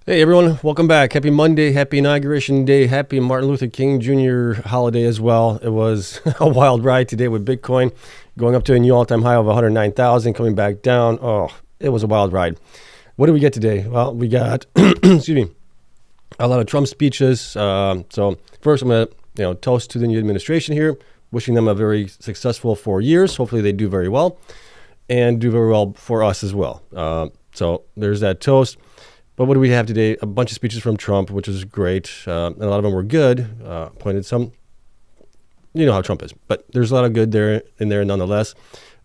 Hey everyone, welcome back. Happy Monday, happy Inauguration Day, happy Martin Luther King Jr. holiday as well. It was a wild ride today with Bitcoin going up to a new all-time high of 109,000, coming back down. Oh, it was a wild ride. What did we get today? Well, we got, excuse me, a lot of Trump speeches. So first I'm going to toast to the new administration here, wishing them a very successful 4 years. Hopefully they do very well and do very well for us as well. So there's that toast. But what do we have today? A bunch of speeches from Trump, which is great. And a lot of them were good. Pointed some, you know how Trump is. But there's a lot of good there in there nonetheless.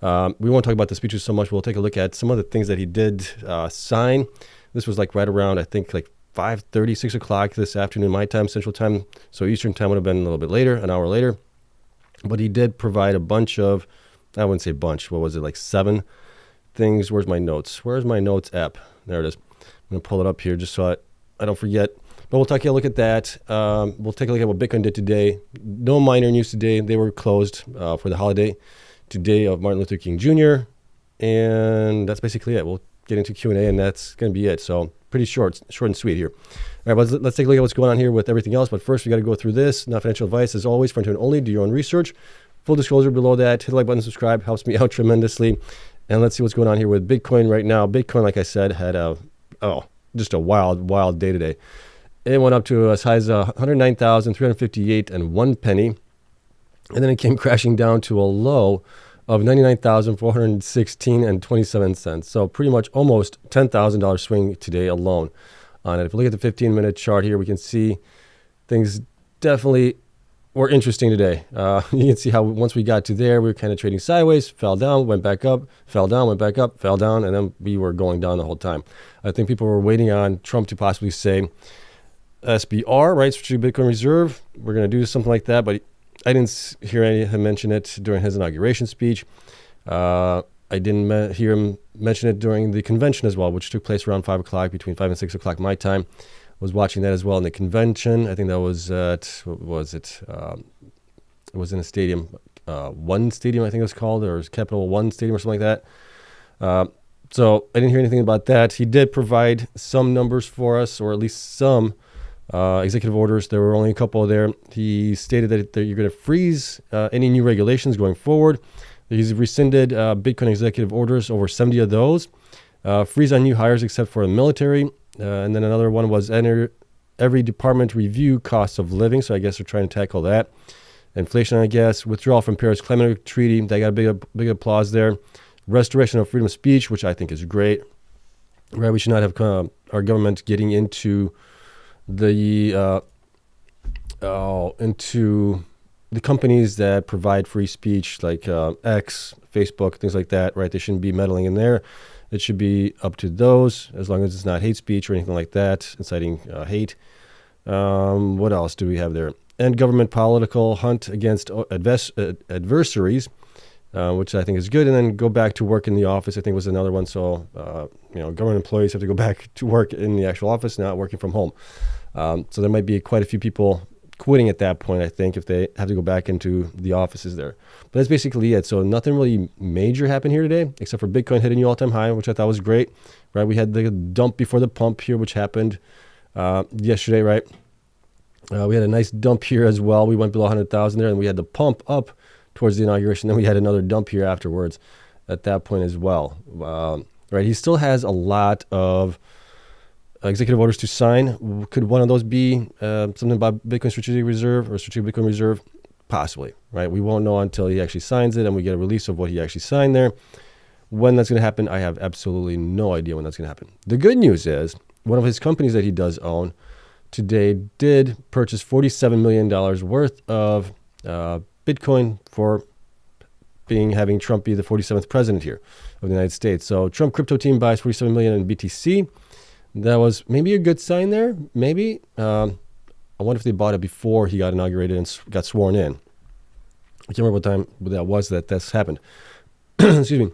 We won't talk about the speeches so much. We'll take a look at some of the things that he did sign. This was like right around, I think, like 5:30, 6 o'clock this afternoon, my time, Central Time. So Eastern Time would have been a little bit later, an hour later. But he did provide a bunch of, I wouldn't say bunch, what was it, like 7 things. Where's my notes? Where's my notes app? There it is. I'm going to pull it up here just so I don't forget. But we'll take a look at that. We'll take a look at what Bitcoin did today. No miner news today. They were closed for the holiday today of Martin Luther King Jr. And that's basically it. We'll get into Q&A, and that's going to be it. So pretty short and sweet here. All right, but let's take a look at what's going on here with everything else. But first, we got to go through this. Not financial advice, as always, for entertainment only. Do your own research. Full disclosure below that. Hit the like button, subscribe. Helps me out tremendously. And let's see what's going on here with Bitcoin right now. Bitcoin, like I said, had just a wild day today. It went up to as high as 109,358 and 1 penny. And then it came crashing down to a low of 99,416 and 27 cents. So pretty much almost $10,000 swing today alone on it. If you look at the 15-minute chart here, we can see things definitely were interesting today. You can see how once we got to there, we were kind of trading sideways, fell down, went back up, fell down, went back up, fell down, and then we were going down the whole time. I think people were waiting on Trump to possibly say SBR, right, Strategic Bitcoin Reserve. We're going to do something like that, but I didn't hear him mention it during his inauguration speech. I didn't hear him mention it during the convention as well, which took place around 5 o'clock, between 5 and 6 o'clock my time. Was watching that as well in the convention. I think that was at, what was it? It was in a stadium, One Stadium, I think it was called, or Capital One Stadium or something like that. So I didn't hear anything about that. He did provide some numbers for us, or at least some executive orders. There were only a couple there. He stated that you're going to freeze any new regulations going forward. He's rescinded Bitcoin executive orders, over 70 of those. Freeze on new hires except for the military. And then another one was every department review costs of living. So I guess they're trying to tackle that. Inflation, I guess. Withdrawal from Paris Climate Treaty. They got a big applause there. Restoration of freedom of speech, which I think is great. Right, we should not have our government getting into the companies that provide free speech, like X, Facebook, things like that. Right, they shouldn't be meddling in there. It should be up to those, as long as it's not hate speech or anything like that, inciting hate. What else do we have there? End government political hunt against adversaries, which I think is good. And then go back to work in the office, I think was another one. So, government employees have to go back to work in the actual office, not working from home. So there might be quite a few people quitting at that point, I think, if they have to go back into the offices there. But that's basically it. So nothing really major happened here today, except for Bitcoin hitting new all-time high, which I thought was great. Right, we had the dump before the pump here, which happened yesterday, right? We had a nice dump here as well. We went below 100,000 there, and we had the pump up towards the inauguration. Then we had another dump here afterwards at that point as well. Right, he still has a lot of executive orders to sign. Could one of those be something about Bitcoin Strategic Reserve or Strategic Bitcoin Reserve? Possibly, right? We won't know until he actually signs it and we get a release of what he actually signed there. When that's going to happen, I have absolutely no idea when that's going to happen. The good news is one of his companies that he does own today did purchase $47 million worth of Bitcoin for having Trump be the 47th president here of the United States. So Trump crypto team buys 47 million in BTC. That was maybe a good sign there. Maybe. I wonder if they bought it before he got inaugurated and got sworn in. I can't remember what time that was that this happened. Excuse me.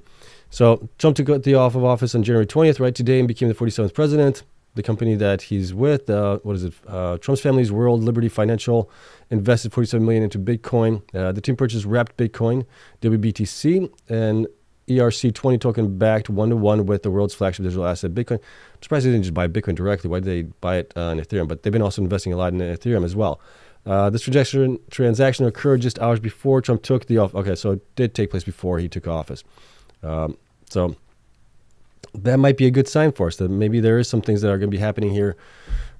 So Trump took the oath of office on January 20th, right today, and became the 47th president. The company that he's with, Trump's family's World Liberty Financial invested $47 million into Bitcoin. The team purchased wrapped Bitcoin, WBTC, and ERC20 token backed 1-to-1 with the world's flagship digital asset, Bitcoin. I'm surprised they didn't just buy Bitcoin directly. Why did they buy it on Ethereum? But they've been also investing a lot in Ethereum as well. This transaction occurred just hours before Trump took the office. Okay, so it did take place before he took office. So that might be a good sign for us that maybe there is some things that are going to be happening here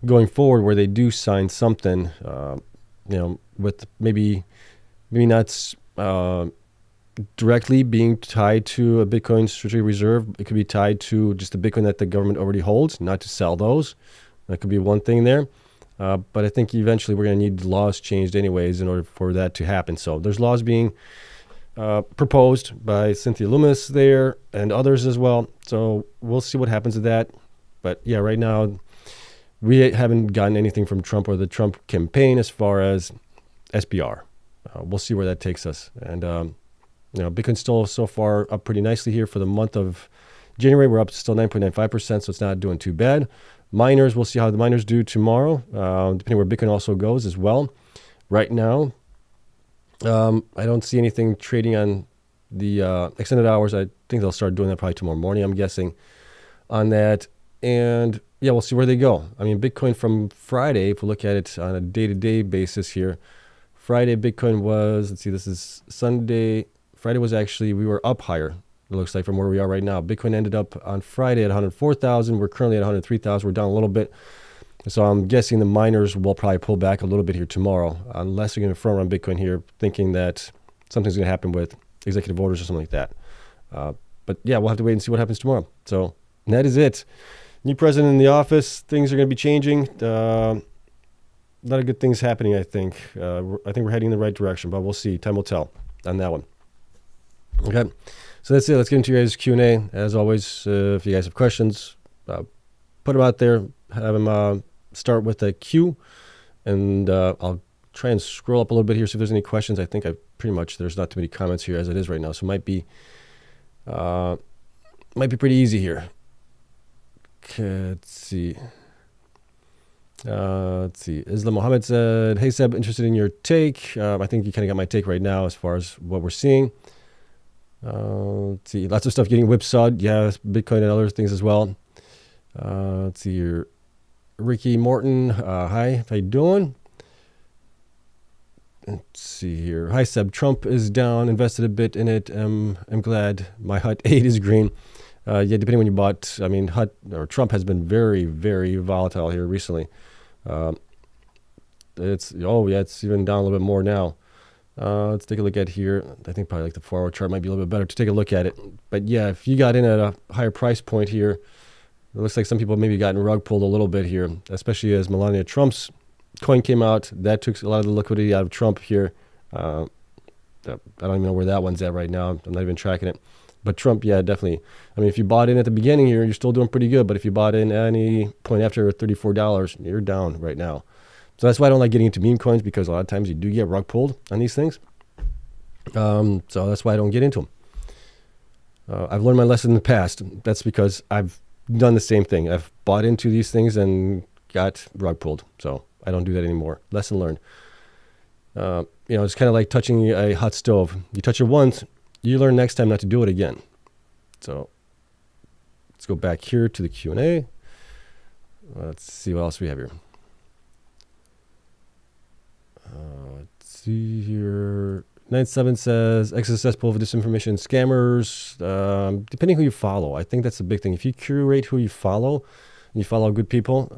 going forward where they do sign something, with maybe not directly being tied to a Bitcoin strategic reserve. It could be tied to just the Bitcoin that the government already holds, not to sell those. That could be one thing there. But I think eventually we're going to need laws changed anyways in order for that to happen. So there's laws being proposed by Cynthia Lummis there and others as well. So we'll see what happens with that. But yeah, right now we haven't gotten anything from Trump or the Trump campaign as far as SPR. We'll see where that takes us. And, Bitcoin's still so far up pretty nicely here for the month of January. We're up to still 9.95%, so it's not doing too bad. Miners, we'll see how the miners do tomorrow, depending where Bitcoin also goes as well. Right now, I don't see anything trading on the extended hours. I think they'll start doing that probably tomorrow morning, I'm guessing, on that. And yeah, we'll see where they go. I mean, Bitcoin from Friday, if we look at it on a day-to-day basis here, Friday Bitcoin was, let's see, this is Sunday. Friday was actually, we were up higher, it looks like, from where we are right now. Bitcoin ended up on Friday at 104,000. We're currently at 103,000. We're down a little bit. So I'm guessing the miners will probably pull back a little bit here tomorrow, unless they're going to front run Bitcoin here, thinking that something's going to happen with executive orders or something like that. But yeah, we'll have to wait and see what happens tomorrow. So that is it. New president in the office. Things are going to be changing. A lot of good things happening, I think. I think we're heading in the right direction, but we'll see. Time will tell on that one. Okay, so that's it. Let's get into your guys' Q&A. As always, if you guys have questions, put them out there. Have them start with a Q, and I'll try and scroll up a little bit here, see if there's any questions. I think there's not too many comments here as it is right now, so it might be pretty easy here. Okay, let's see. Islam Mohammed said, "Hey Seb, interested in your take." I think you kind of got my take right now as far as what we're seeing. Let's see, lots of stuff getting whipsawed. Yeah, Bitcoin and other things as well. Let's see here. Ricky Morton, hi, how you doing? Let's see here. Hi Seb, Trump is down, invested a bit in it. I'm glad my HUT 8 is green. Yeah, depending when you bought. I mean, Trump has been very, very volatile here recently. It's even down a little bit more now. Let's take a look at here. I think probably like the 4-hour chart might be a little bit better to take a look at it. But yeah, if you got in at a higher price point here, it looks like some people maybe gotten rug pulled a little bit here, especially as Melania Trump's coin came out. That took a lot of the liquidity out of Trump here. I don't even know where that one's at right now. I'm not even tracking it. But Trump, yeah, definitely. I mean, if you bought in at the beginning here, you're still doing pretty good. But if you bought in at any point after $34, you're down right now. So that's why I don't like getting into meme coins, because a lot of times you do get rug pulled on these things. So that's why I don't get into them. I've learned my lesson in the past. That's because I've done the same thing. I've bought into these things and got rug pulled. So I don't do that anymore. Lesson learned. It's kind of like touching a hot stove. You touch it once, you learn next time not to do it again. So let's go back here to the Q&A. Let's see what else we have here. Let's see here. 97 says, excess pool of disinformation scammers. Depending who you follow, I think that's the big thing. If you curate who you follow, and you follow good people,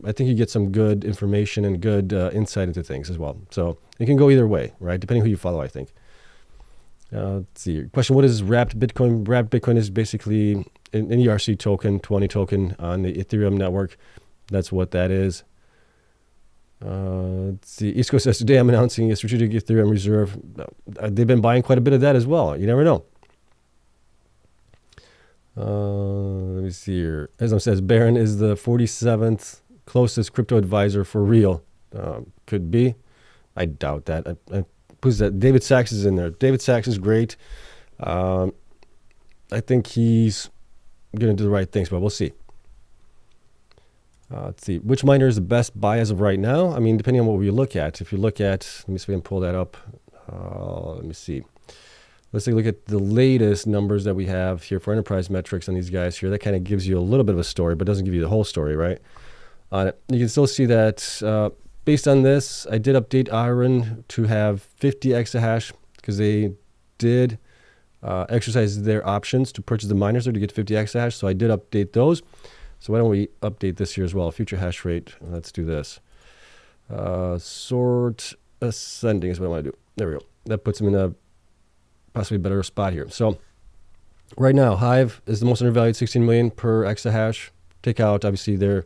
I think you get some good information and good insight into things as well. So it can go either way, right? Depending who you follow, I think. Let's see. Question, what is wrapped Bitcoin? Wrapped Bitcoin is basically an ERC token, 20 token on the Ethereum network. That's what that is. Let's see. East Coast says, today I'm announcing a strategic Ethereum reserve. They've been buying quite a bit of that as well. You never know. Let me see here. Eslam says, Baron is the 47th closest crypto advisor for real. Could be. I doubt that. Who's that? David Sachs is in there. David Sachs is great. I think he's going to do the right things, but we'll see. Let's see. Which miner is the best buy as of right now? I mean, depending on what we look at. If you look at, let me see if I can pull that up. Let me see. Let's take a look at the latest numbers that we have here for enterprise metrics on these guys here. That kind of gives you a little bit of a story, but doesn't give you the whole story, right? On it, you can still see that based on this, I did update IREN to have 50 exahash because they did exercise their options to purchase the miners there to get 50 exahash. So I did update those. So why don't we update this here as well? Future hash rate. Let's do this. Sort ascending is what I want to do. There we go. That puts them in a possibly better spot here. So right now, Hive is the most undervalued, 16 million per exahash. Take out, obviously, their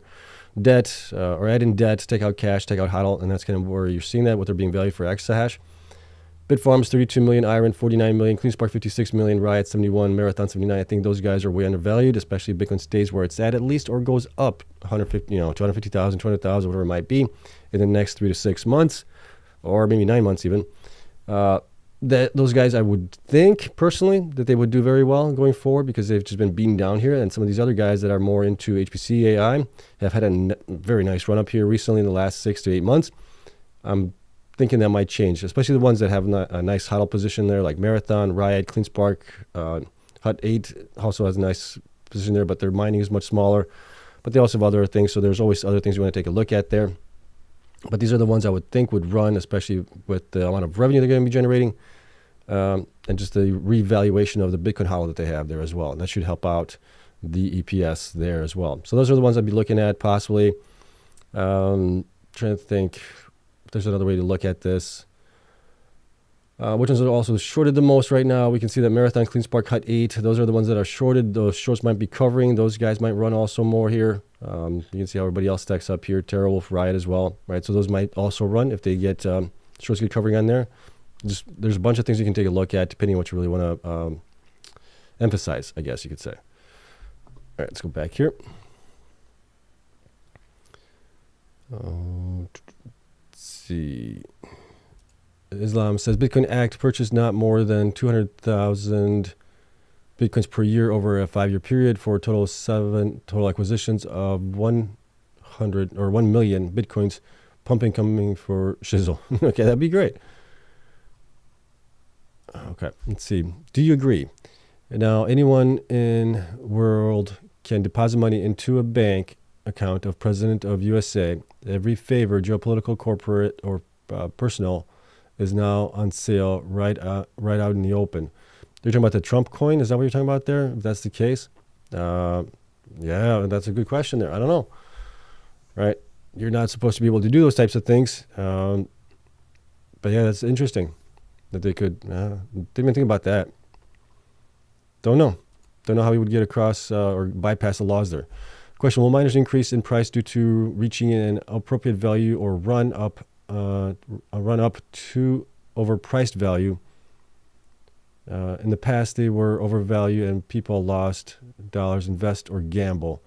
debt or add in debt, take out cash, take out HODL, and that's kind of where you're seeing that, what they're being valued for exahash. Bitfarms, 32 million, IREN, 49 million, Cleanspark, 56 million, Riot, 71, Marathon, 79. I think those guys are way undervalued, especially if Bitcoin stays where it's at least, or goes up 150, 250,000, 200,000, whatever it might be in the next 3 to 6 months, or maybe 9 months even. That those guys, I would think personally that they would do very well going forward because they've just been beaten down here. And some of these other guys that are more into HPC AI have had a very nice run up here recently in the last 6 to 8 months. I'm thinking that might change, especially the ones that have a nice HODL position there, like Marathon, Riot, Cleanspark, Hut 8 also has a nice position there, but their mining is much smaller. But they also have other things, so there's always other things you want to take a look at there. But these are the ones I would think would run, especially with the amount of revenue they're going to be generating, and just the revaluation of the Bitcoin HODL that they have there as well. And that should help out the EPS there as well. So those are the ones I'd be looking at possibly. Trying to think if there's another way to look at this. Which ones are also shorted the most right now? We can see that Marathon, Cleanspark, Hut 8. Those are the ones that are shorted. Those shorts might be covering. Those guys might run also more here. You can see how everybody else stacks up here. TerraWolf, Riot as well, right? So those might also run if they get shorts get covering on there. Just there's a bunch of things you can take a look at depending on what you really want to emphasize, I guess you could say. All right, let's go back here. Let's see. Islam says Bitcoin Act purchased not more than 200,000 Bitcoins per year over a 5-year period for a total of 7 total acquisitions of 100 or 1 million Bitcoins pumping coming for Shizzle. Okay, that'd be great. Okay, let's see. Do you agree? Now, anyone in world can deposit money into a bank account of President of USA. Every favor, geopolitical, corporate, or personal is now on sale right out in the open. You're talking about the Trump coin? Is that what you're talking about there? If that's the case? Yeah, that's a good question there. I don't know. Right? You're not supposed to be able to do those types of things. But yeah, that's interesting that they could. Didn't even think about that. Don't know. Don't know how we would get across or bypass the laws there. Question, will miners increase in price due to reaching an appropriate value or run up to overpriced value? In the past, they were overvalued and people lost dollars, invest or gamble.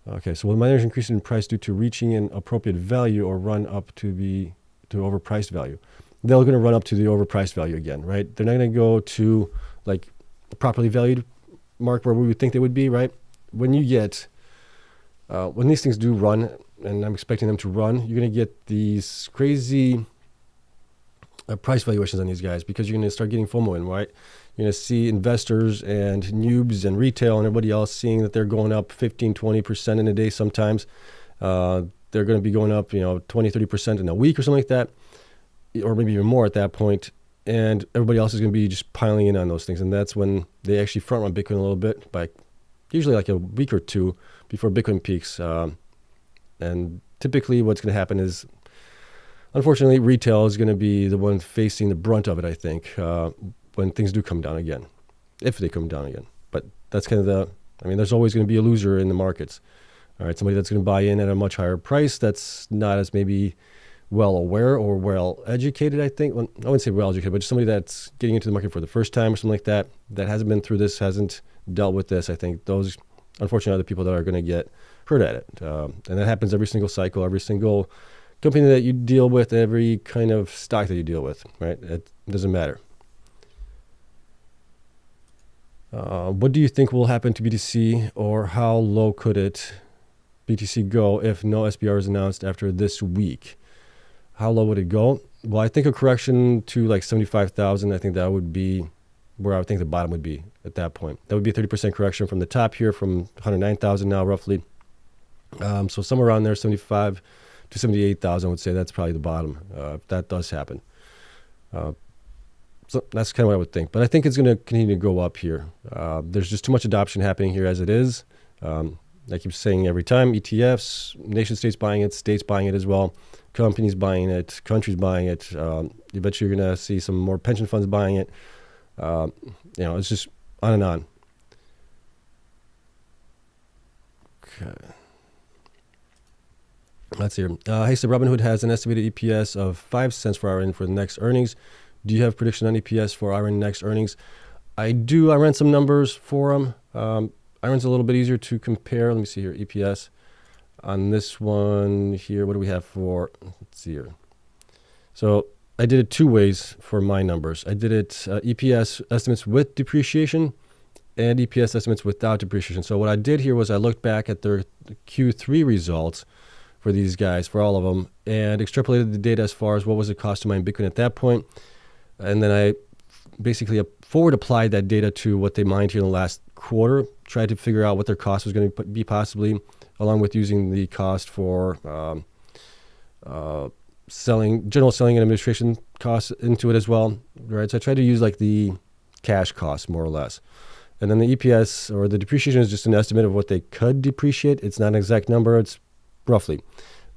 Okay, so will miners increase in price due to reaching an appropriate value or run up to overpriced value? They're going to run up to the overpriced value again, right? They're not going to go to like a properly valued mark where we would think they would be, right? When you get, when these things do run, and I'm expecting them to run, you're going to get these crazy price valuations on these guys because you're going to start getting FOMO in, right? You're going to see investors and noobs and retail and everybody else seeing that they're going up 15, 20% in a day sometimes. They're going to be going up, 20, 30% in a week or something like that, or maybe even more at that point. And everybody else is going to be just piling in on those things. And that's when they actually front run Bitcoin a little bit by usually like a week or two before Bitcoin peaks. And typically what's going to happen is, unfortunately, retail is going to be the one facing the brunt of it, I think, when things do come down again, if they come down again. But that's kind of there's always going to be a loser in the markets. All right, somebody that's going to buy in at a much higher price that's not as maybe well aware or well educated, I think. Well, I wouldn't say well educated, but just somebody that's getting into the market for the first time or something like that, that hasn't been through this, hasn't dealt with this. I think those, unfortunately, are the people that are going to get hurt at it. And that happens every single cycle, every single company that you deal with, every kind of stock that you deal with, right? It doesn't matter. What do you think will happen to BTC, or how low could BTC go if no SBR is announced after this week? How low would it go? Well, I think a correction to like 75,000, I think that would be where I would think the bottom would be at that point. That would be a 30% correction from the top here, from 109,000 now roughly. So somewhere around there, 75 to 78,000, I would say that's probably the bottom if that does happen. So that's kind of what I would think. But I think it's going to continue to go up here. There's just too much adoption happening here as it is. I keep saying every time, ETFs, nation states buying it, states buying it as well, companies buying it, countries buying it. Eventually you're going to see some more pension funds buying it. It's just on and on. Okay. Let's see here. Hey, so Robinhood has an estimated EPS of 5 cents for IREN for the next earnings. Do you have prediction on EPS for IREN next earnings? I do. I ran some numbers for them. IREN's a little bit easier to compare. Let me see here. EPS on this one here. What do we have for? Let's see here. So I did it two ways for my numbers. I did it EPS estimates with depreciation and EPS estimates without depreciation. So what I did here was I looked back at their Q3 results for these guys, for all of them, and extrapolated the data as far as what was the cost to mine Bitcoin at that point. And then I basically forward applied that data to what they mined here in the last quarter, tried to figure out what their cost was going to be possibly, along with using the cost for general selling and administration costs into it as well, right? So I tried to use like the cash cost more or less. And then the EPS or the depreciation is just an estimate of what they could depreciate. It's not an exact number, it's roughly.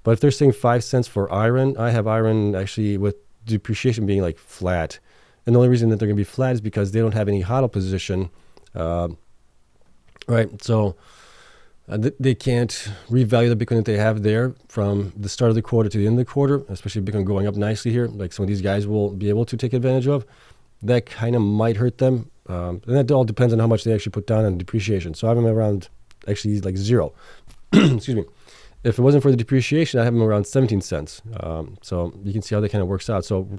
But if they're saying 5 cents for IREN, I have IREN actually with depreciation being like flat. And the only reason that they're going to be flat is because they don't have any HODL position, right? So they can't revalue the Bitcoin that they have there from the start of the quarter to the end of the quarter, especially Bitcoin going up nicely here, like some of these guys will be able to take advantage of. That kind of might hurt them. And that all depends on how much they actually put down on depreciation. So I have them around actually like 0. Excuse me. If it wasn't for the depreciation, I'd have them around 17 cents. So you can see how that kind of works out. So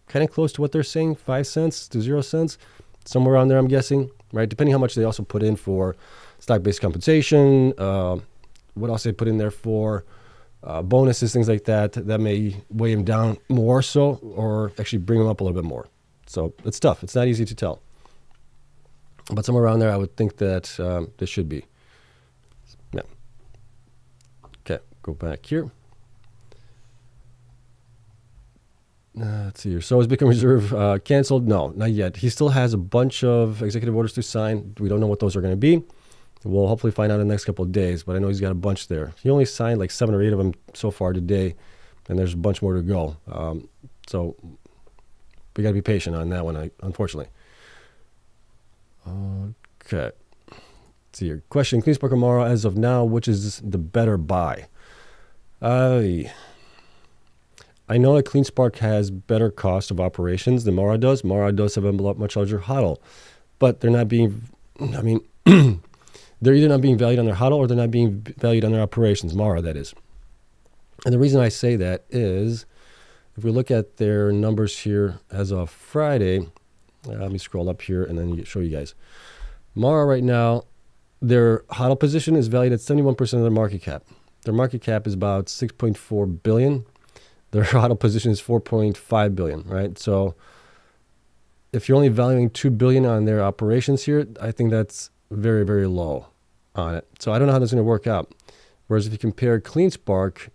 kind of close to what they're saying, 5 cents to 0 cents, somewhere around there, I'm guessing, right? Depending how much they also put in for stock-based compensation, what else they put in there for bonuses, things like that, that may weigh them down more so, or actually bring them up a little bit more. So it's tough. It's not easy to tell. But somewhere around there, I would think that this should be. Yeah. Okay, go back here. Let's see here. So is Bitcoin Reserve canceled? No, not yet. He still has a bunch of executive orders to sign. We don't know what those are going to be. We'll hopefully find out in the next couple of days, but I know he's got a bunch there. He only signed like 7 or 8 of them so far today, and there's a bunch more to go. So we got to be patient on that one, unfortunately. Okay. Let's see here. Question, Cleanspark or Mara, as of now, which is the better buy? I know that Cleanspark has better cost of operations than Mara does. Mara does have a much larger HODL, but they're not being, they're either not being valued on their HODL or they're not being valued on their operations, Mara, that is. And the reason I say that is, if we look at their numbers here as of Friday, let me scroll up here and then show you guys. Mara right now, their HODL position is valued at 71% of their market cap. Their market cap is about 6.4 billion. Their HODL position is 4.5 billion, right? So if you're only valuing 2 billion on their operations here, I think that's very, very low on it. So I don't know how that's going to work out. Whereas if you compare Cleanspark's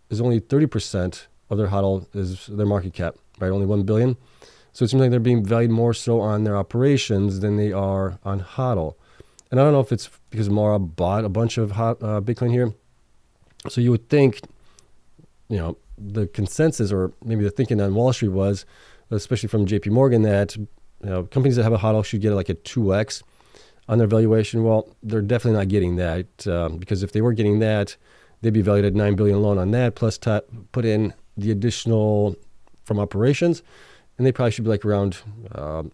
is only 30% of their HODL is their market cap, right? Only 1 billion. So it seems like they're being valued more so on their operations than they are on HODL. And I don't know if it's because Mara bought a bunch of Bitcoin here. So you would think, the consensus or maybe the thinking on Wall Street was, especially from JP Morgan, that companies that have a HODL should get like a 2x on their valuation. Well, they're definitely not getting that because if they were getting that, they'd be valued at 9 billion alone on that, plus put in the additional from operations, and they probably should be like around,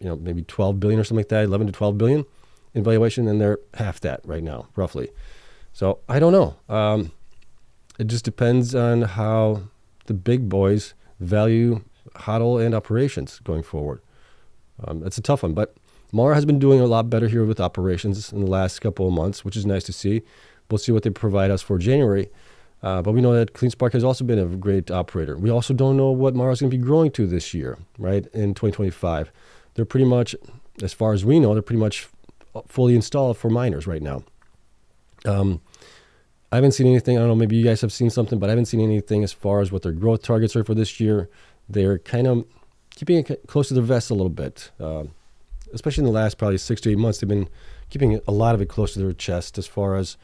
maybe 12 billion or something like that, 11 to 12 billion in valuation, and they're half that right now, roughly. So I don't know. It just depends on how the big boys value HODL and operations going forward. That's a tough one, but Mara has been doing a lot better here with operations in the last couple of months, which is nice to see. We'll see what they provide us for January. But we know that Cleanspark has also been a great operator. We also don't know what Mara is going to be growing to this year, right, in 2025. They're pretty much, as far as we know, they're pretty much fully installed for miners right now. I haven't seen anything. I don't know, maybe you guys have seen something, but I haven't seen anything as far as what their growth targets are for this year. They're kind of keeping it close to their vest a little bit, especially in the last probably 6 to 8 months. They've been keeping a lot of it close to their chest as far as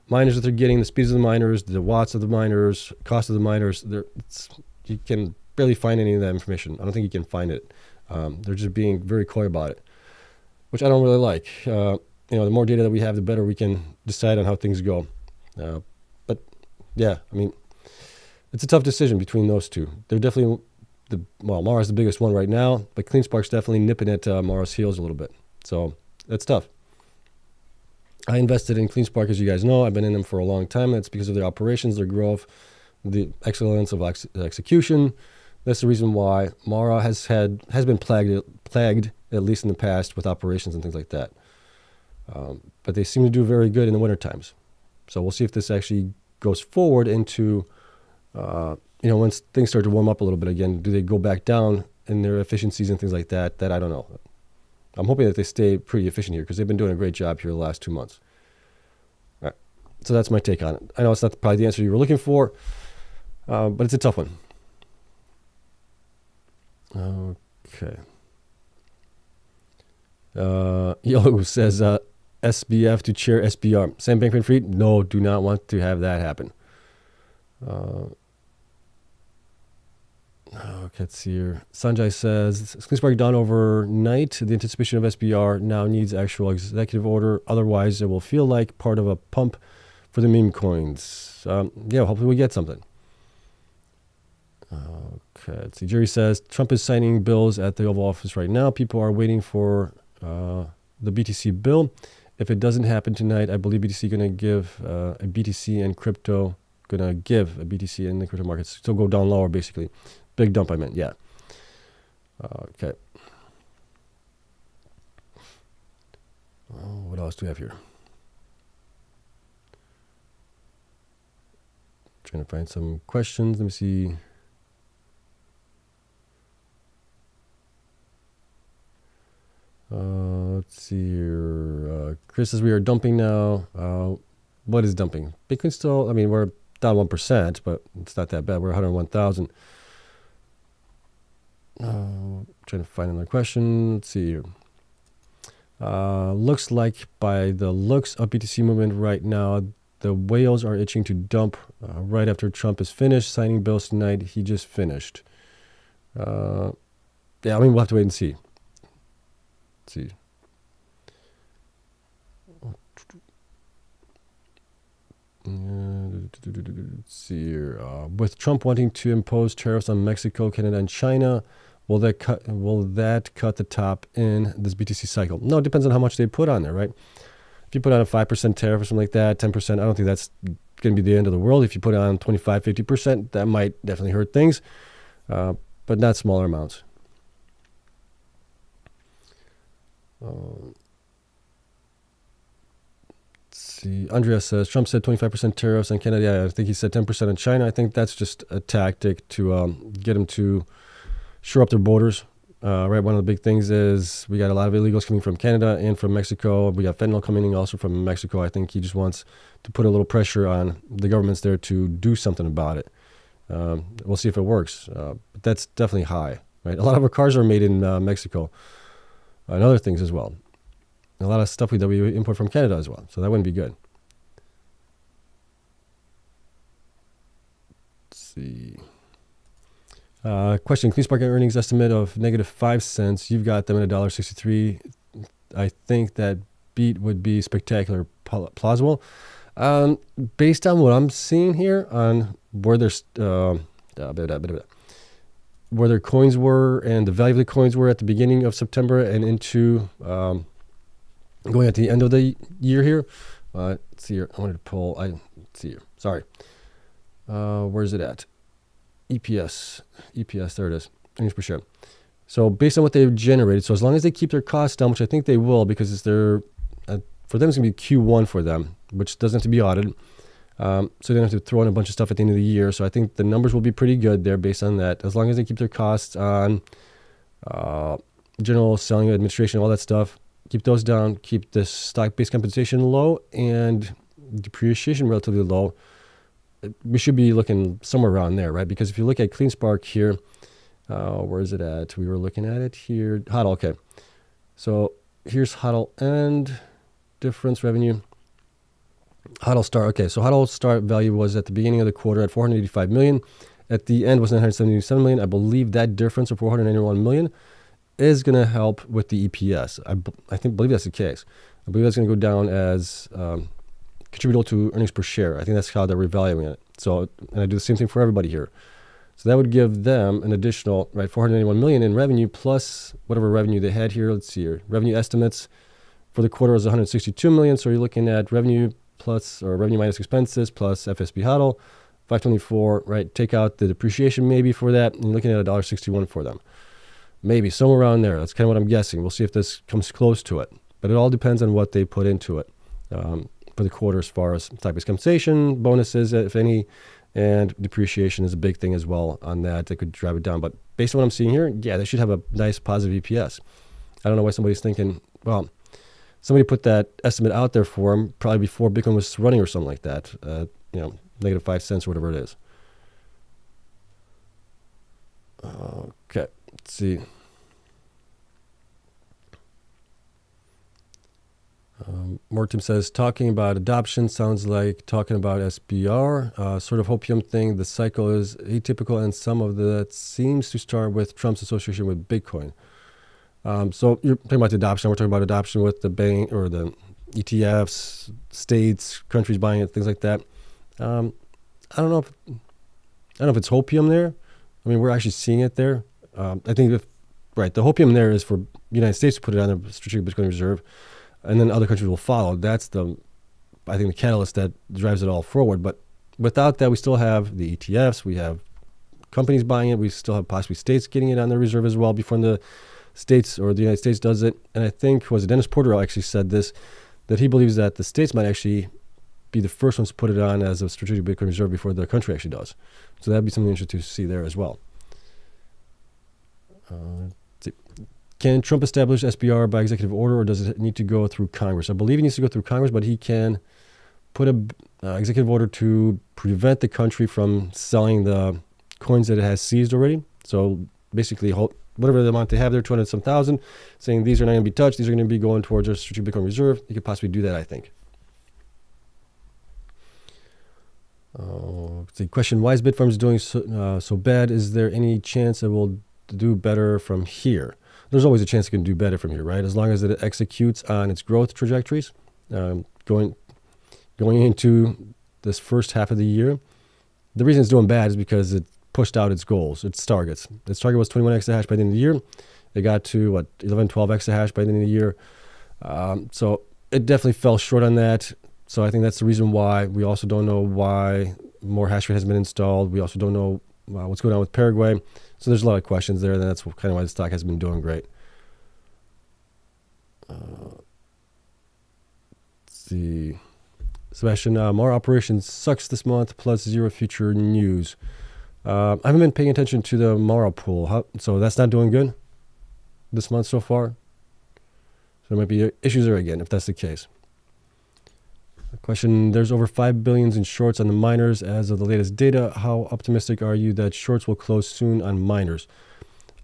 miners that they're getting, the speeds of the miners, the watts of the miners, cost of the miners. You can barely find any of that information. I don't think you can find it. They're just being very coy about it, which I don't really like. The more data that we have, the better we can decide on how things go. But yeah, I mean, it's a tough decision between those two. They're definitely Mara's the biggest one right now, but Cleanspark's definitely nipping at Mara's heels a little bit. So that's tough. I invested in Cleanspark, as you guys know. I've been in them for a long time. That's because of their operations, their growth, the excellence of execution. That's the reason why Mara has been plagued, at least in the past, with operations and things like that. But they seem to do very good in the winter times. So we'll see if this actually goes forward into, once things start to warm up a little bit again, do they go back down in their efficiencies and things like that? That I don't know. I'm hoping that they stay pretty efficient here because they've been doing a great job here the last 2 months. All right. So that's my take on it. I know it's not probably the answer you were looking for, but it's a tough one. Okay. Yellow says, SBF to chair SBR. Sam Bankman-Fried? No, do not want to have that happen. Okay, let's see here. Sanjay says, Cleanspark down overnight. The anticipation of SBR now needs actual executive order. Otherwise, it will feel like part of a pump for the meme coins. Hopefully we get something. Okay, let's see. Jerry says, Trump is signing bills at the Oval Office right now. People are waiting for the BTC bill. If it doesn't happen tonight, I believe BTC going to give a BTC and crypto, going to give a BTC in the crypto markets. Still go down lower, basically. Big dump, I meant, yeah. Okay. What else do we have here? Trying to find some questions. Let me see. Let's see here. Chris says we are dumping now. What is dumping? Bitcoin still, we're down 1%, but it's not that bad. We're 101,000. Trying to find another question. Let's see here. Looks like by the looks of BTC movement right now, the whales are itching to dump right after Trump is finished signing bills tonight. He just finished. We'll have to wait and see. Let's see. Let's see here. With Trump wanting to impose tariffs on Mexico, Canada, and China, will that cut the top in this BTC cycle? No, it depends on how much they put on there, right? If you put on a 5% tariff or something like that, 10%, I don't think that's going to be the end of the world. If you put on 25, 50%, that might definitely hurt things, but not smaller amounts. Let's see. Andrea says, Trump said 25% tariffs on Canada. Yeah, I think he said 10% on China. I think that's just a tactic to get them to shore up their borders. Right, one of the big things is we got a lot of illegals coming from Canada and from Mexico. We got fentanyl coming in also from Mexico. I think he just wants to put a little pressure on the governments there to do something about it. We'll see if it works. But that's definitely high, right? A lot of our cars are made in Mexico and other things as well. A lot of stuff that we import from Canada as well. So that wouldn't be good. Let's see. Question, Cleanspark earnings estimate of -5 cents. You've got them at $1.63. I think that beat would be spectacular, plausible. Based on what I'm seeing here on where their coins were and the value of the coins were at the beginning of September and into going at the end of the year here. Let's see here. I wanted to pull. Let's see here. Sorry. Where's it at? EPS, there it is, earnings per share. So based on what they've generated, so as long as they keep their costs down, which I think they will, because it's for them it's going to be Q1 for them, which doesn't have to be audited. So they don't have to throw in a bunch of stuff at the end of the year. So I think the numbers will be pretty good there based on that. As long as they keep their costs on general selling, administration, all that stuff, keep those down, keep the stock-based compensation low and depreciation relatively low, we should be looking somewhere around there, right? Because if you look at Cleanspark here, where is it at? We were looking at it here. HODL, okay. So here's HODL end, difference revenue. HODL start, okay. So HODL start value was at the beginning of the quarter at 485 million. At the end was 977 million. I believe that difference of 491 million is going to help with the EPS. I believe that's the case. I believe that's going to go down as contributable to earnings per share. I think that's how they're revaluing it. So, and I do the same thing for everybody here. So that would give them an additional, right, 491 million in revenue plus whatever revenue they had here. Let's see here. Revenue estimates for the quarter was 162 million. So you're looking at revenue plus, or revenue minus expenses plus FSB HODL, 524, right? Take out the depreciation maybe for that, and you're looking at $1.61 for them. Maybe somewhere around there. That's kind of what I'm guessing. We'll see if this comes close to it. But it all depends on what they put into it for the quarter as far as stock-based compensation, bonuses, if any, and depreciation is a big thing as well on that. That could drive it down. But based on what I'm seeing here, yeah, they should have a nice positive EPS. I don't know why somebody's thinking, well, somebody put that estimate out there for them probably before Bitcoin was running or something like that. Negative 5 cents or whatever it is. Okay, let's see. Mortem says, talking about adoption sounds like talking about SBR, sort of hopium thing. The cycle is atypical, and some of that seems to start with Trump's association with Bitcoin. So you're talking about the adoption. We're talking about adoption with the bank or the ETFs, states, countries buying it, things like that. I don't know if it's hopium there. I mean, we're actually seeing it there. I think the hopium there is for the United States to put it on their strategic Bitcoin reserve, and then other countries will follow. That's I think the catalyst that drives it all forward. But without that, we still have the ETFs. We have companies buying it. We still have possibly states getting it on their reserve as well before the states or the United States does it. And I think, Dennis Porter actually said this, that he believes that the states might actually be the first ones to put it on as a strategic Bitcoin reserve before the country actually does. So that'd be something interesting to see there as well. Can Trump establish SBR by executive order, or does it need to go through Congress? I believe it needs to go through Congress, but he can put a executive order to prevent the country from selling the coins that it has seized already. So basically, whatever the amount they have there, 200-some thousand, saying these are not going to be touched. These are going to be going towards our strategic Bitcoin reserve. He could possibly do that, I think. The question, why is Bitfarms doing so bad? Is there any chance it will do better from here? There's always a chance it can do better from here, right? As long as it executes on its growth trajectories, going into this first half of the year. The reason it's doing bad is because it pushed out its goals, its targets. Its target was 21 exahash by the end of the year. It got to 11, 12 exahash by the end of the year. So it definitely fell short on that. So I think that's the reason why. We also don't know why more hash rate has been installed. We also don't know what's going on with Paraguay. So there's a lot of questions there, and that's kind of why the stock has been doing great. Let's see. Sebastian, more operations sucks this month, plus zero future news. I haven't been paying attention to the Mara pool. So that's not doing good this month so far. So there might be issues there again, if that's the case. Question, there's over 5 billion in shorts on the miners as of the latest data. How optimistic are you that shorts will close soon on miners?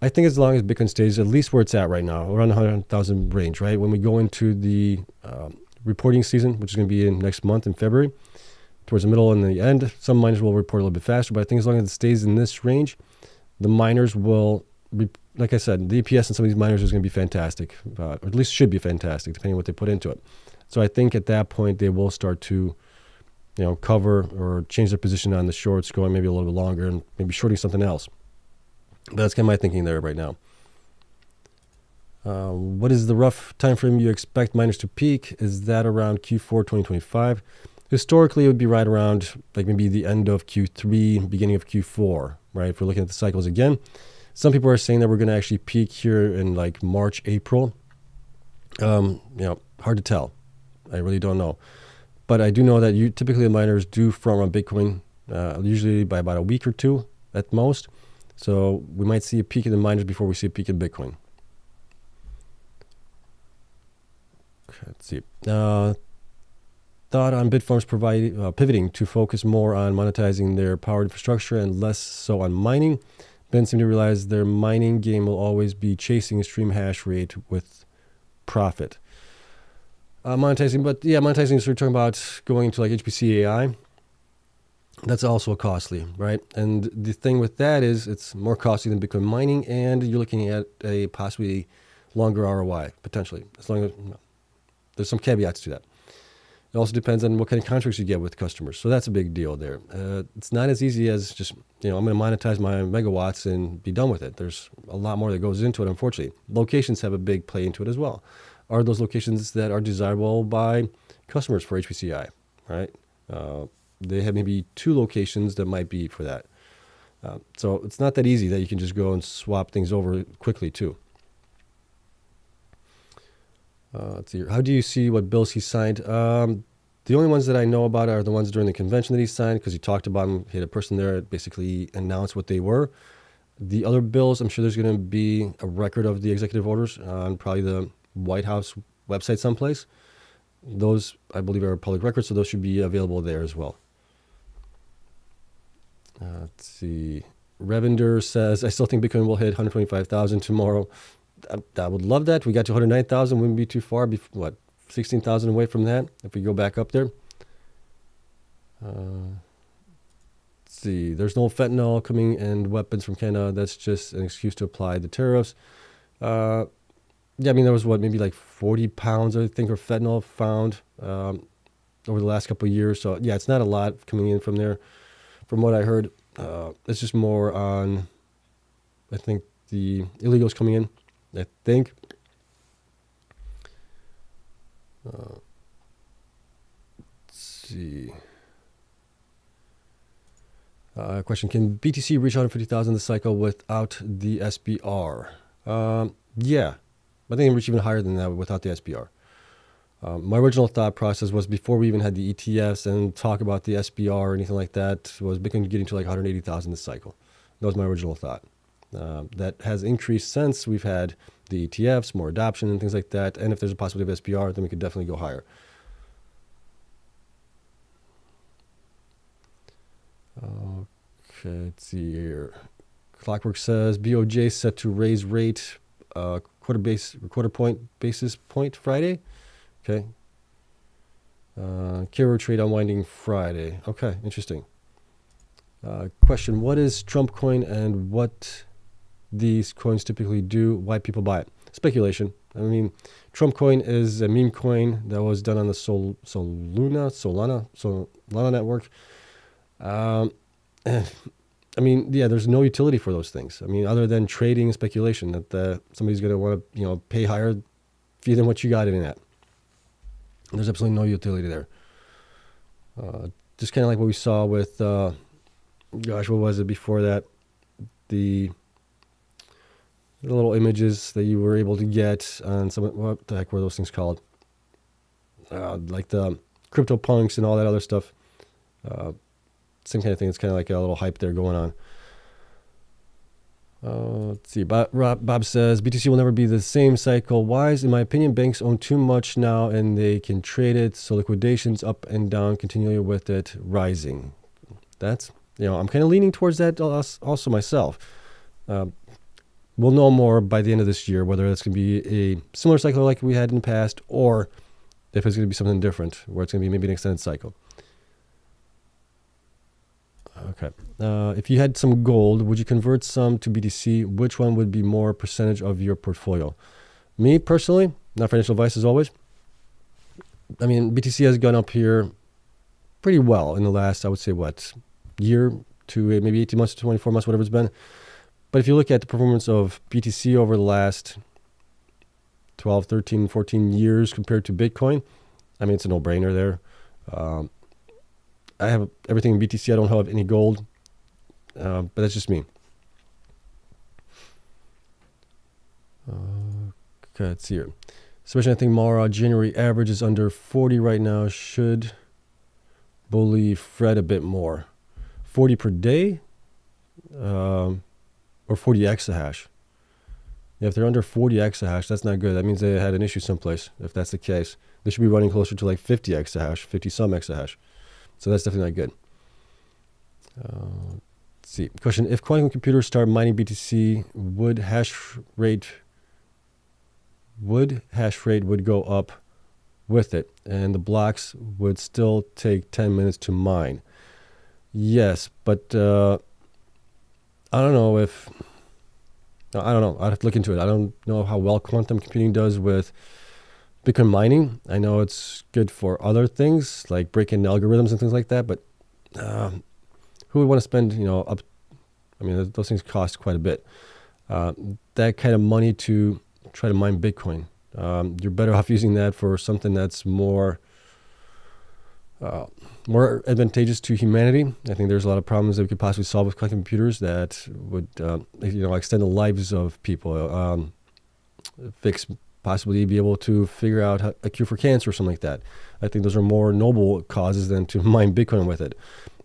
I think as long as Bitcoin stays at least where it's at right now, around the 100,000 range, right? When we go into the reporting season, which is going to be in next month in February, towards the middle and the end, some miners will report a little bit faster, but I think as long as it stays in this range, the miners will, like I said, the EPS in some of these miners is going to be fantastic, or at least should be fantastic, depending on what they put into it. So I think at that point they will start to, cover or change their position on the shorts, going maybe a little bit longer and maybe shorting something else. But that's kind of my thinking there right now. What is the rough time frame you expect miners to peak? Is that around Q4 2025? Historically, it would be right around like maybe the end of Q3, beginning of Q4, right? If we're looking at the cycles again. Some people are saying that we're going to actually peak here in like March, April. Hard to tell. I really don't know. But I do know that typically the miners do front run Bitcoin, usually by about a week or two at most. So we might see a peak in the miners before we see a peak in Bitcoin. Okay, let's see. Thought on Bitfarms pivoting to focus more on monetizing their power infrastructure and less so on mining. Ben seemed to realize their mining game will always be chasing stream hash rate with profit. Monetizing, so we're talking about going to like HPC AI. That's also costly, right? And the thing with that is it's more costly than Bitcoin mining, and you're looking at a possibly longer ROI, potentially. As long as there's some caveats to that. It also depends on what kind of contracts you get with customers. So that's a big deal there. It's not as easy as just, I'm going to monetize my megawatts and be done with it. There's a lot more that goes into it, unfortunately. Locations have a big play into it as well. Are those locations that are desirable by customers for HPCI, right? They have maybe 2 locations that might be for that. So it's not that easy that you can just go and swap things over quickly too. Let's see here. How do you see what bills he signed? The only ones that I know about are the ones during the convention that he signed, because he talked about them. He had a person there that basically announced what they were. The other bills, I'm sure there's going to be a record of the executive orders on probably the White House website someplace. Those, I believe, are public records, so those should be available there as well. Let's see. Revender says, I still think Bitcoin will hit 125,000 tomorrow. I would love that. We got to 109,000. Wouldn't be too far. 16,000 away from that if we go back up there. Let's see. There's no fentanyl coming and weapons from Canada. That's just an excuse to apply the tariffs. There was maybe like 40 pounds, I think, of fentanyl found over the last couple of years. So, it's not a lot coming in from there. From what I heard, it's just more on, I think, the illegals coming in. I think. Let's see. Question: can BTC reach 150,000 this cycle without the SBR? I think it can reach even higher than that without the SBR. My original thought process was, before we even had the ETFs and talk about the SBR or anything like that, was Bitcoin getting to like 180,000 this cycle. That was my original thought. That has increased since we've had the ETFs, more adoption and things like that. And if there's a possibility of SBR, then we could definitely go higher. Okay, let's see here. Clockwork says BOJ set to raise rate quarter point basis point Friday. Okay. Kiro trade unwinding Friday. Okay, interesting. Question: what is Trump coin and what these coins typically do? Why people buy it? Speculation. I mean, Trump coin is a meme coin that was done on the Solana network. There's no utility for those things. I mean, other than trading and speculation that somebody's going to want to, pay higher fee than what you got in that. There's absolutely no utility there. Just kind of like what we saw with, what was it before that? The little images that you were able to get on what the heck were those things called? Like the CryptoPunks and all that other stuff. Same kind of thing. It's kind of like a little hype there going on. Let's see. Bob says, BTC will never be the same cycle-wise. In my opinion, banks own too much now and they can trade it. So liquidations up and down continually with it rising. That's, I'm kind of leaning towards that also myself. We'll know more by the end of this year, whether it's going to be a similar cycle like we had in the past, or if it's going to be something different, where it's going to be maybe an extended cycle. Okay. If you had some gold, would you convert some to BTC? Which one would be more percentage of your portfolio? Me personally, not financial advice as always. I mean, BTC has gone up here pretty well in the last, I would say, year to maybe 18 months to 24 months, whatever it's been. But if you look at the performance of BTC over the last 12, 13, 14 years compared to Bitcoin, I mean, it's a no-brainer there. I have everything in BTC. I don't have any gold, but that's just me. Okay, let's see here. Especially, I think Mara January average is under 40 right now. Should bully Fred a bit more. 40 per day or 40 exahash. Yeah, if they're under 40 exahash, that's not good. That means they had an issue someplace. If that's the case, they should be running closer to like 50 exahash, 50 some exahash. So that's definitely not good. Let's see. Question: if quantum computers start mining BTC, would hash rate would go up with it, and the blocks would still take 10 minutes to mine? Yes, but I don't know if. I don't know. I'd have to look into it. I don't know how well quantum computing does with Bitcoin mining. I know it's good for other things like breaking algorithms and things like that, but who would want to spend, up? I mean, those things cost quite a bit. That kind of money to try to mine Bitcoin. You're better off using that for something that's more advantageous to humanity. I think there's a lot of problems that we could possibly solve with quantum computers that would, extend the lives of people, possibly be able to figure out a cure for cancer or something like that. I think those are more noble causes than to mine Bitcoin with it.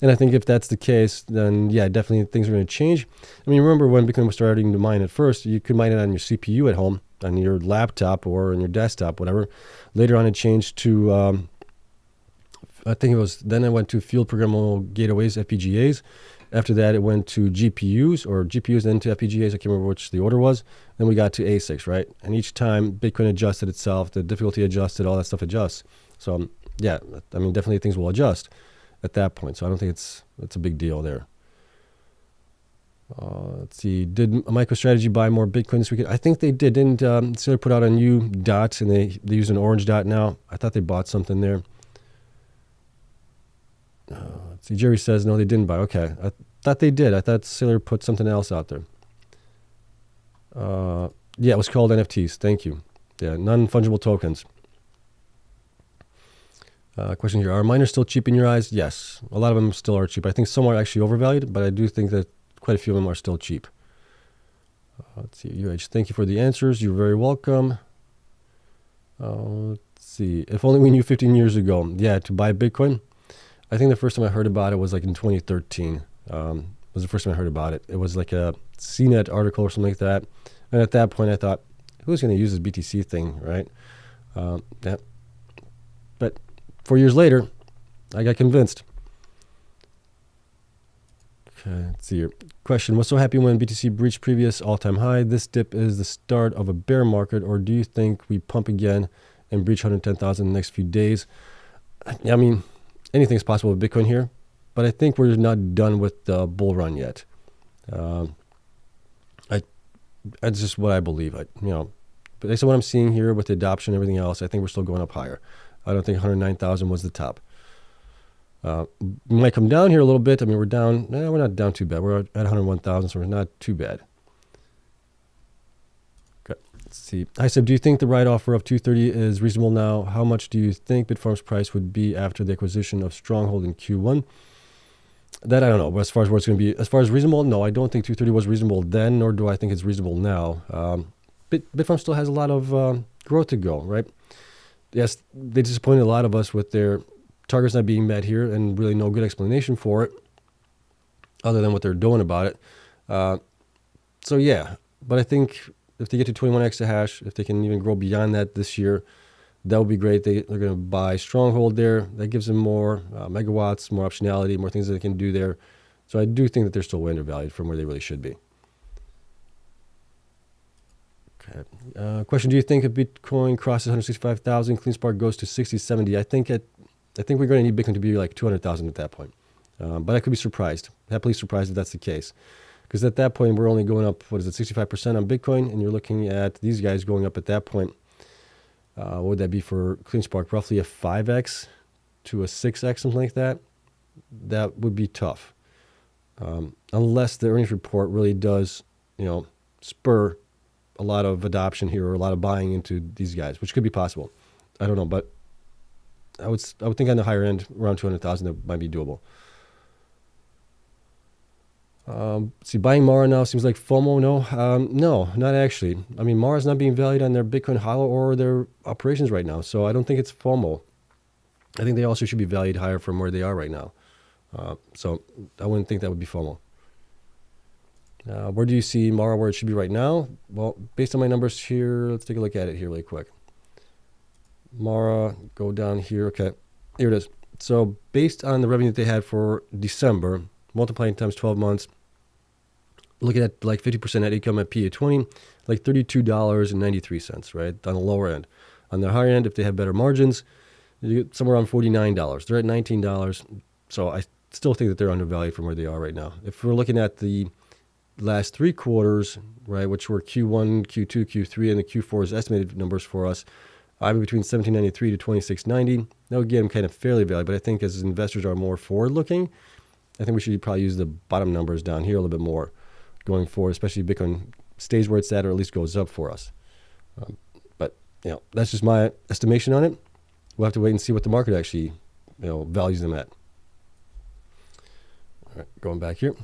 And I think if that's the case, then yeah, definitely things are going to change. I mean, remember when Bitcoin was starting to mine at first, you could mine it on your CPU at home, on your laptop or on your desktop, whatever. Later on, it changed to, then it went to field programmable gateways, FPGAs. After that, it went to GPUs or GPUs, then to FPGAs. I can't remember which the order was. Then we got to ASICs, right? And each time Bitcoin adjusted itself, the difficulty adjusted, all that stuff adjusts. So yeah, I mean, definitely things will adjust at that point. So I don't think it's a big deal there. Let's see. Did MicroStrategy buy more Bitcoin this weekend? I think they did. Didn't Sailor put out a new dot, and they use an orange dot now? I thought they bought something there. Let's see. Jerry says, no, they didn't buy. Okay. I thought they did. I thought Sailor put something else out there. Yeah, it was called NFTs. Thank you. Yeah, non-fungible tokens. Question here. Are miners still cheap in your eyes? Yes. A lot of them still are cheap. I think some are actually overvalued, but I do think that quite a few of them are still cheap. Let's see. UH, thank you for the answers. You're very welcome. Let's see. If only we knew 15 years ago. Yeah, to buy Bitcoin. I think the first time I heard about it was like in 2013. Was the first time I heard about it. It was like a CNET article or something like that. And at that point, I thought, who's going to use this BTC thing, right? Yeah. But 4 years later, I got convinced. Okay, let's see here. Question: was so happy when BTC breached previous all-time high. This dip is the start of a bear market, or do you think we pump again and breach 110,000 in the next few days? I mean, anything's possible with Bitcoin here, but I think we're not done with the bull run yet. That's just what I believe. But based on what I'm seeing here with the adoption and everything else, I think we're still going up higher. I don't think 109,000 was the top. We might come down here a little bit. I mean, we're down. We're not down too bad. We're at 101,000, so we're not too bad. Okay, let's see. Hi, Seb. Do you think the right offer of 230 is reasonable now? How much do you think Bitfarms price would be after the acquisition of Stronghold in Q1? That I don't know. But as far as where it's going to be, as far as reasonable, no, I don't think 230 was reasonable then, nor do I think it's reasonable now. Bitfarms still has a lot of growth to go, right? Yes, they disappointed a lot of us with their targets not being met here, and really no good explanation for it, other than what they're doing about it. So yeah, but I think if they get to 21 exahash, if they can even grow beyond that this year, that would be great. They're going to buy Stronghold there. That gives them more megawatts, more optionality, more things that they can do there. So I do think that they're still way undervalued from where they really should be. Okay. Question: do you think if Bitcoin crosses 165,000, Cleanspark goes to 60, 70? I think we're going to need Bitcoin to be like 200,000 at that point. But I could be surprised, happily surprised if that's the case. Because at that point, we're only going up, 65% on Bitcoin, and you're looking at these guys going up at that point. What would that be for Cleanspark? Roughly a 5x to a 6x, something like that. That would be tough. Unless the earnings report really does, spur a lot of adoption here or a lot of buying into these guys, which could be possible. I don't know, but I would think on the higher end, around 200,000, that might be doable. See, buying Mara now seems like FOMO. No, not actually. I mean, Mara's not being valued on their Bitcoin hollow or their operations right now, so I don't think it's FOMO. I think they also should be valued higher from where they are right now. So I wouldn't think that would be FOMO. Where do you see Mara where it should be right now? Well, based on my numbers here, let's take a look at it here really quick. Mara, go down here. Okay, here it is. So based on the revenue that they had for December, multiplying times 12 months, looking at like 50% net income at PA 20, like $32.93, right? On the lower end. On the higher end, if they have better margins, you get somewhere around $49. They're at $19. So I still think that they're undervalued from where they are right now. If we're looking at the last 3 quarters, right, which were Q1, Q2, Q3, and the Q4's estimated numbers for us, I'm between 1793 to 2690. Now, again, I'm kind of fairly valued, but I think as investors are more forward-looking, I think we should probably use the bottom numbers down here a little bit more going forward, especially if Bitcoin stays where it's at or at least goes up for us. But, that's just my estimation on it. We'll have to wait and see what the market actually, values them at. All right, going back here.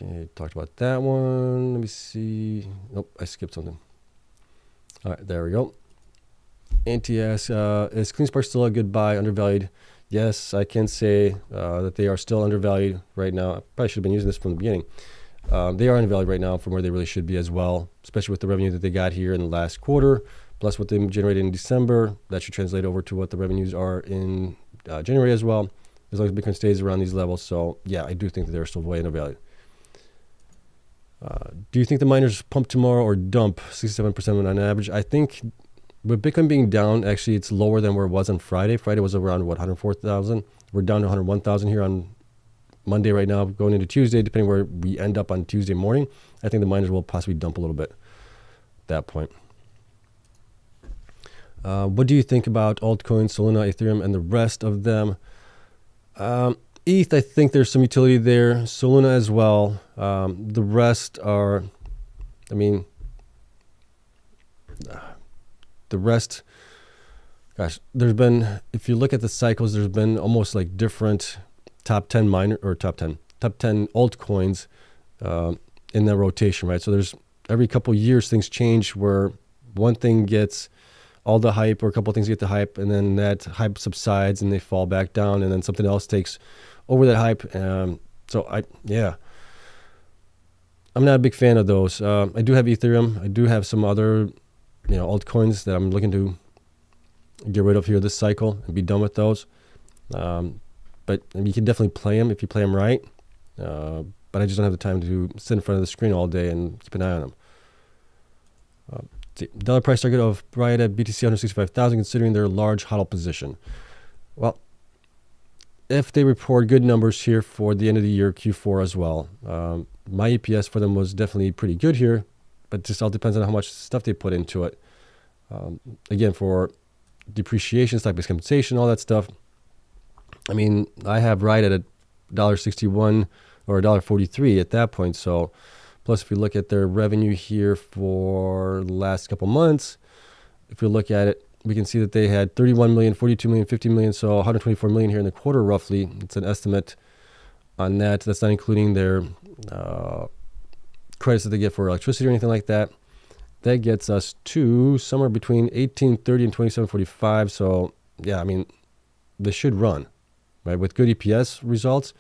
Okay, talked about that one. Let me see. Nope, I skipped something. All right, there we go. Anti asks, is Cleanspark still a good buy, undervalued? Yes, I can say that they are still undervalued right now. I probably should have been using this from the beginning. They are undervalued right now from where they really should be as well, especially with the revenue that they got here in the last quarter, plus what they generated in December. That should translate over to what the revenues are in January as well, as long as Bitcoin stays around these levels. So, yeah, I do think that they're still way undervalued. Do you think the miners pump tomorrow or dump 67% on average? I think with Bitcoin being down, actually, it's lower than where it was on Friday. Friday was around, 104,000. We're down to 101,000 here on Monday right now, going into Tuesday, depending where we end up on Tuesday morning. I think the miners will possibly dump a little bit at that point. What do you think about altcoins, Solana, Ethereum, and the rest of them? ETH, I think there's some utility there. Solana as well. The rest are, the rest, gosh, there's been, if you look at the cycles, there's been almost like different top 10 altcoins in that rotation, right? So there's every couple of years things change where one thing gets all the hype or a couple of things get the hype and then that hype subsides and they fall back down and then something else takes over that hype. So I'm not a big fan of those. I do have Ethereum. I do have some other, altcoins that I'm looking to get rid of here this cycle and be done with those. But you can definitely play them if you play them right. But I just don't have the time to sit in front of the screen all day and keep an eye on them. Dollar price target of Riot at BTC 165,000, considering their large hodl position. Well, if they report good numbers here for the end of the year, Q4 as well, my EPS for them was definitely pretty good here, but it just all depends on how much stuff they put into it. Again, for depreciation, stock-based compensation, all that stuff. I have Riot at $1.61 or $1.43 at that point. So, plus if we look at their revenue here for the last couple months, if we look at it, we can see that they had 31 million, 42 million, 50 million, so 124 million here in the quarter roughly. It's an estimate on that. That's not including their credits that they get for electricity or anything like that. That gets us to somewhere between 1830 and 2745. So, yeah, they should run, right, with good EPS results.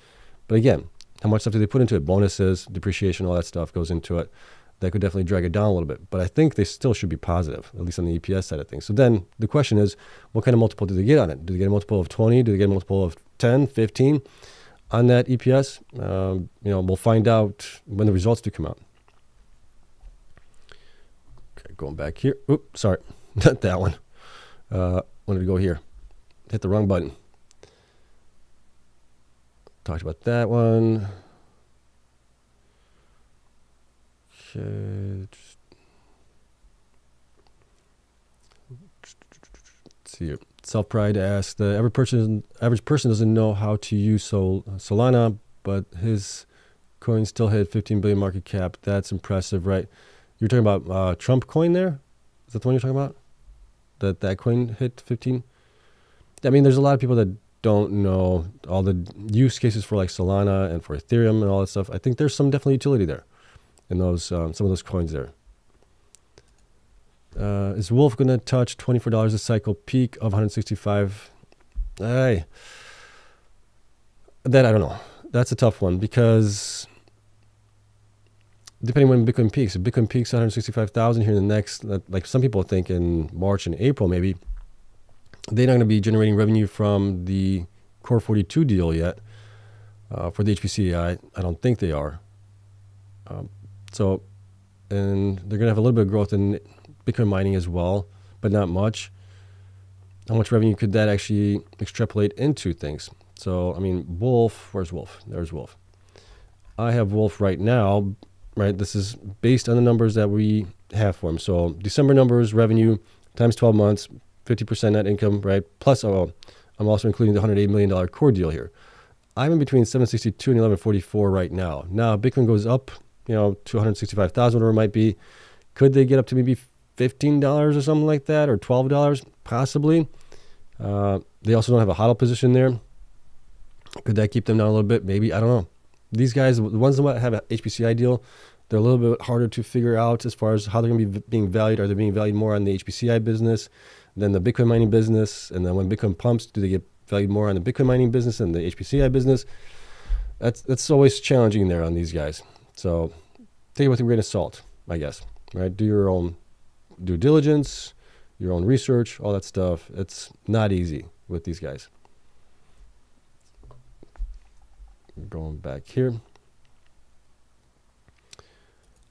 But again, how much stuff do they put into it? Bonuses, depreciation, all that stuff goes into it. That could definitely drag it down a little bit. But I think they still should be positive, at least on the EPS side of things. So then the question is, what kind of multiple do they get on it? Do they get a multiple of 20? Do they get a multiple of 10, 15 on that EPS? We'll find out when the results do come out. Okay, going back here. Oops, sorry, not that one. Wanted to go here. Hit the wrong button. Talked about that one. Okay. Let's see here. Self-Pride asks, the average person doesn't know how to use Solana, but his coin still hit 15 billion market cap. That's impressive, right? You're talking about Trump coin there? Is that the one you're talking about? That coin hit 15? There's a lot of people that don't know all the use cases for like Solana and for Ethereum and all that stuff. I think there's some definitely utility there in those some of those coins there. Is Wolf going to touch $24 a cycle peak of 165? That I don't know. That's a tough one because depending when Bitcoin peaks, if Bitcoin peaks 165,000 here in the next, like some people think in March and April maybe, they're not going to be generating revenue from the Core 42 deal yet for the HPC. I don't think they are. And they're going to have a little bit of growth in Bitcoin mining as well, but not much. How much revenue could that actually extrapolate into things? So, I mean, Wolf, where's Wolf? There's Wolf. I have Wolf right now, right? This is based on the numbers that we have for him. So December numbers, revenue, times 12 months, 50% net income, right? Plus, I'm also including the $108 million core deal here. I'm in between 762 and 1144 right now. Now, Bitcoin goes up, to 165,000, whatever it might be. Could they get up to maybe $15 or something like that, or $12? Possibly. They also don't have a HODL position there. Could that keep them down a little bit? Maybe. I don't know. These guys, the ones that have an HPCI deal, they're a little bit harder to figure out as far as how they're going to be being valued. Are they being valued more on the HPCI business than the Bitcoin mining business? And then when Bitcoin pumps, do they get valued more on the Bitcoin mining business than the HPCI business? That's always challenging there on these guys. So take it with a grain of salt, I guess. Right? Do your own due diligence, your own research, all that stuff. It's not easy with these guys. Going back here.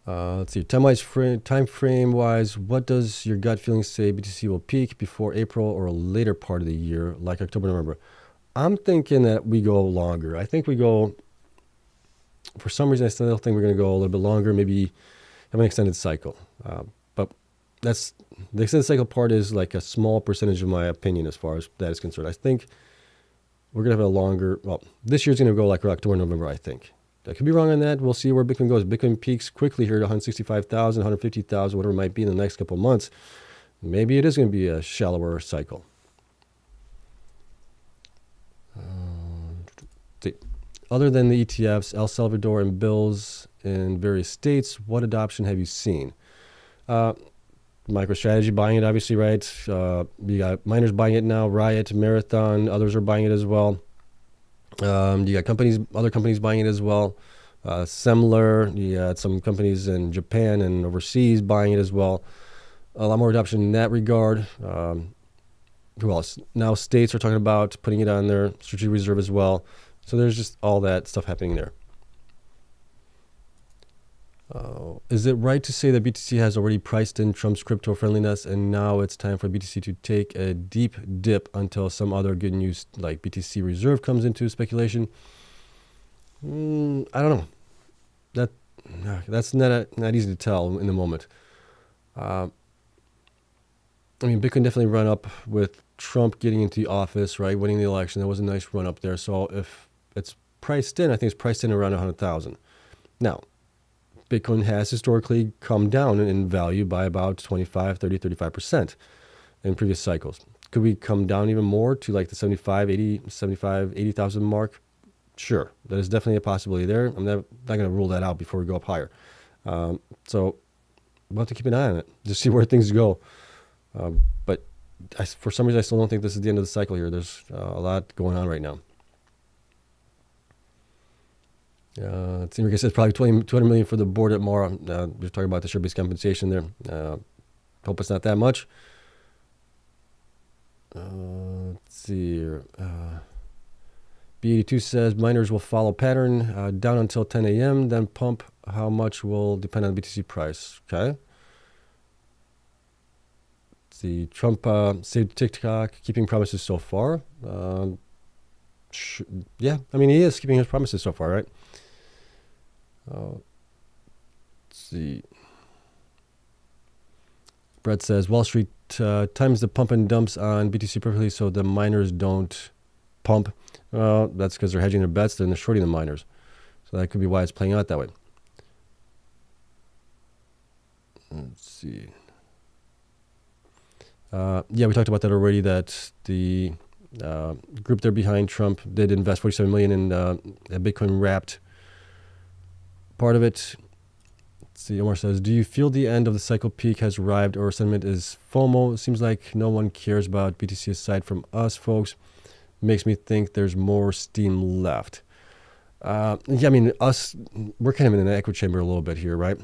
Let's see. Time frame wise, what does your gut feeling say BTC will peak before April or a later part of the year, like October, November? I'm thinking that we go longer. I think we go, for some reason, I still think we're going to go a little bit longer, maybe have an extended cycle. But that's the extended cycle part is like a small percentage of my opinion as far as that is concerned. I think we're going to have a longer, this year's going to go like October, November, I think. I could be wrong on that. We'll see where Bitcoin goes. Bitcoin peaks quickly here to 165,000, 150,000, whatever it might be in the next couple of months. Maybe it is going to be a shallower cycle. Other than the ETFs, El Salvador and bills in various states, what adoption have you seen? MicroStrategy buying it, obviously, right? You got miners buying it now, Riot, Marathon, others are buying it as well. You got other companies buying it as well. Semler, you got some companies in Japan and overseas buying it as well. A lot more adoption in that regard. Who else? Now states are talking about putting it on their strategic reserve as well. So there's just all that stuff happening there. Is it right to say that BTC has already priced in Trump's crypto friendliness and now it's time for BTC to take a deep dip until some other good news like BTC reserve comes into speculation? I don't know. That's not easy to tell in the moment. I mean, Bitcoin definitely run up with Trump getting into the office, right? Winning the election. That was a nice run up there. So if it's priced in, I think it's priced in around 100,000. Now, Bitcoin has historically come down in value by about 25, 30, 35% in previous cycles. Could we come down even more to like the 80,000 mark? Sure. That is definitely a possibility there. I'm not going to rule that out before we go up higher. So we'll have to keep an eye on it, just see where things go. But for some reason, I still don't think this is the end of the cycle here. There's a lot going on right now. It seems like I said probably 200 million for the board at Mara. We're talking about the share-based compensation there. Hope it's not that much. Let's see here. B82 says miners will follow pattern down until 10 a.m. Then pump. How much will depend on the BTC price? Okay. Let's see. Trump saved TikTok, keeping promises so far. Yeah, I mean, he is keeping his promises so far, right? Let's see. Brett says Wall Street times the pump and dumps on BTC perfectly so the miners don't pump. That's because they're hedging their bets and they're shorting the miners. So that could be why it's playing out that way. Let's see. Yeah, we talked about that already, that the group there behind Trump did invest $47 million in a Bitcoin wrapped part of it. See, Omar says, do you feel the end of the cycle peak has arrived or sentiment is FOMO? It seems like no one cares about BTC aside from us folks. Makes me think there's more steam left. Yeah, I mean, we're kind of in an echo chamber a little bit here, right?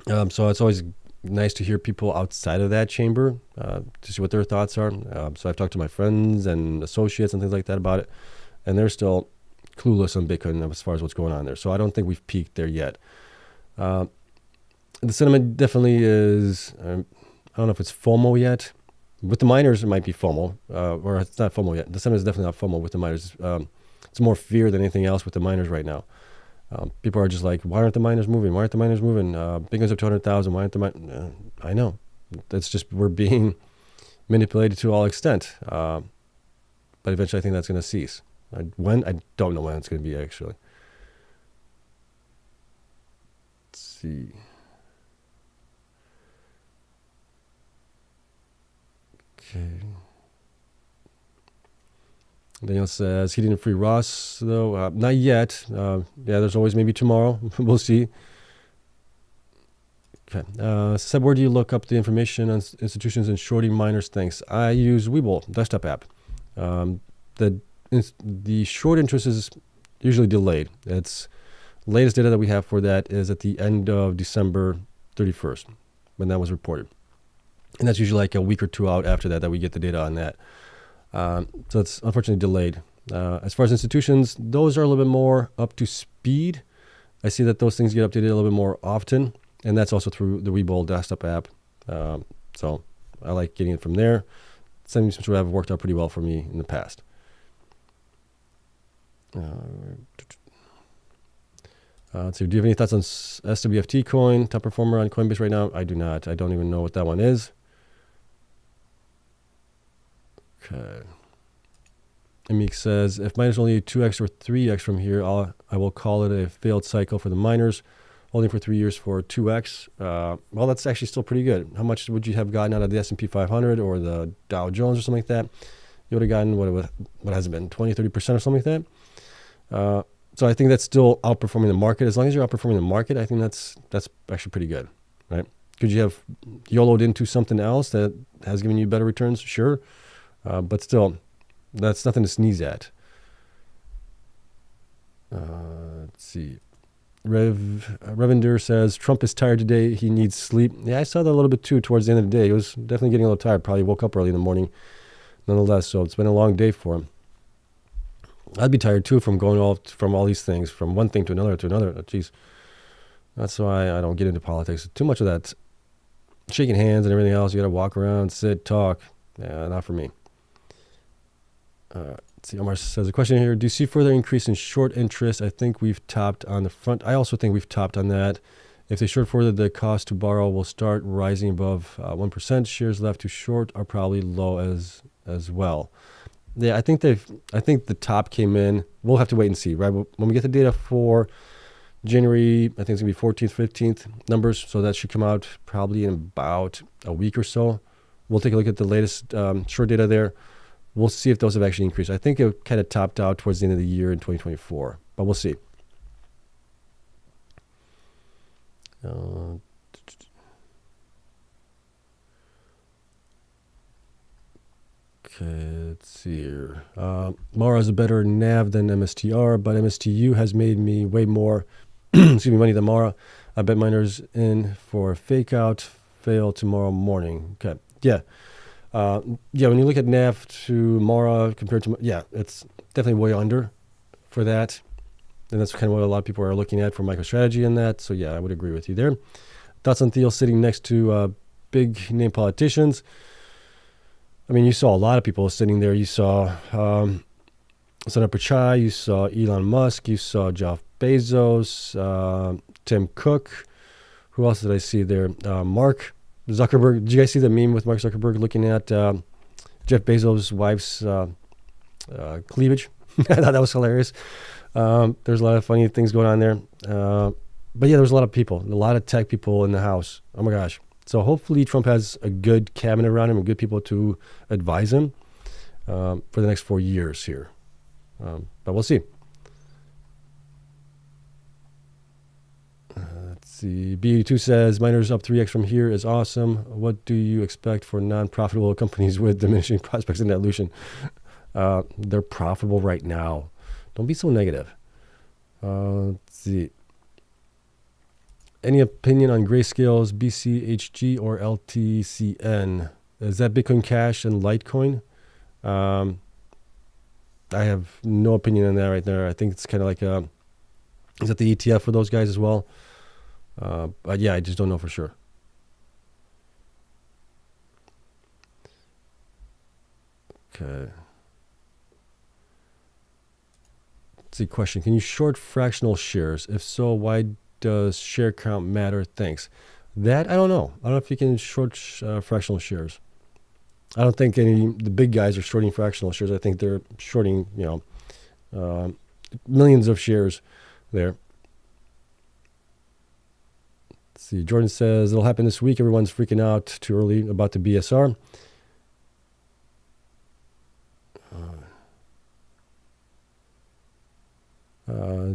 So it's always nice to hear people outside of that chamber to see what their thoughts are. So I've talked to my friends and associates and things like that about it, and they're still clueless on Bitcoin as far as what's going on there. So I don't think we've peaked there yet. The sentiment definitely is, I don't know if it's FOMO yet. With the miners, it might be FOMO, or it's not FOMO yet. The sentiment is definitely not FOMO with the miners. It's more fear than anything else with the miners right now. People are just like, why aren't the miners moving? Why aren't the miners moving? Bitcoin's up to 200,000. Why aren't the miners? I know. That's just, we're being manipulated to all extent. But eventually I think that's going to cease. When? I don't know when it's going to be, actually. Let's see. Okay. Daniel says he didn't free Ross, though. Not yet. Yeah, there's always maybe tomorrow. We'll see. Okay. Seb, where do you look up the information on institutions and shorting miners? Thanks. I use Webull desktop app. The short interest is usually delayed. It's latest data that we have for that is at the end of December 31st when that was reported. And that's usually like a week or two out after that we get the data on that. So it's unfortunately delayed. As far as institutions, those are a little bit more up to speed. I see that those things get updated a little bit more often, and that's also through the Webull desktop app. So I like getting it from there. Some seems to have worked out pretty well for me in the past. Let's see, do you have any thoughts on SWFT coin, top performer on Coinbase right now? I do not. I don't even know what that one is. Okay. Amik says, if miners only 2x or 3x from here, I will call it a failed cycle for the miners. Holding for 3 years for 2x. Well, that's actually still pretty good. How much would you have gotten out of the S&P 500 or the Dow Jones or something like that? You would have gotten, what has it been, 20, 30% or something like that? So I think that's still outperforming the market. As long as you're outperforming the market, I think that's actually pretty good, right? Could you have YOLO'd into something else that has given you better returns? Sure. But still, that's nothing to sneeze at. Let's see. Revinder says, Trump is tired today. He needs sleep. Yeah, I saw that a little bit too towards the end of the day. He was definitely getting a little tired. Probably woke up early in the morning nonetheless. So it's been a long day for him. I'd be tired too from going from all these things, from one thing to another to another. Jeez. That's why I don't get into politics. Too much of that shaking hands and everything else. You got to walk around, sit, talk. Yeah, not for me. Let's see, Omar says a question here. Do you see further increase in short interest? I think we've topped on the front. I also think we've topped on that. If they short further, the cost to borrow will start rising above 1%. Shares left to short are probably low as well. Yeah, I think the top came in. We'll have to wait and see, right? When we get the data for January, I think it's gonna be 14th, 15th numbers. So that should come out probably in about a week or so. We'll take a look at the latest short data there. We'll see if those have actually increased. I think it kind of topped out towards the end of the year in 2024, but we'll see. Okay, let's see here. Mara is a better NAV than MSTR, but MSTU has made me way more money than Mara. I bet miners in for a fake out, fail tomorrow morning. Okay, yeah. When you look at NAV to Mara compared to, it's definitely way under for that. And that's kind of what a lot of people are looking at for MicroStrategy in that. So yeah, I would agree with you there. Thoughts on Thiel sitting next to big name politicians. I mean, you saw a lot of people sitting there. You saw Sundar Pichai, you saw Elon Musk, you saw Jeff Bezos, Tim Cook. Who else did I see there? Mark Zuckerberg. Did you guys see the meme with Mark Zuckerberg looking at Jeff Bezos' wife's cleavage? I thought that was hilarious. There's a lot of funny things going on there. But yeah, there's a lot of people, a lot of tech people in the house. Oh my gosh. So hopefully Trump has a good cabinet around him and good people to advise him for the next 4 years here. But we'll see. Let's see. B82 says miners up 3x from here is awesome. What do you expect for non-profitable companies with diminishing prospects and dilution? They're profitable right now. Don't be so negative. Let's see. Any opinion on Grayscale's BCHG or LTCN? Is that Bitcoin Cash and Litecoin? I have no opinion on that right there. I think it's kind of like is that the ETF for those guys as well? But yeah, I just don't know for sure. Okay. Let's see, question. Can you short fractional shares? If so, why does share count matter? Thanks. That, I don't know. I don't know if you can short fractional shares. I don't think the big guys are shorting fractional shares. I think they're shorting, millions of shares there. Let's see. Jordan says it'll happen this week. Everyone's freaking out too early about the BSR.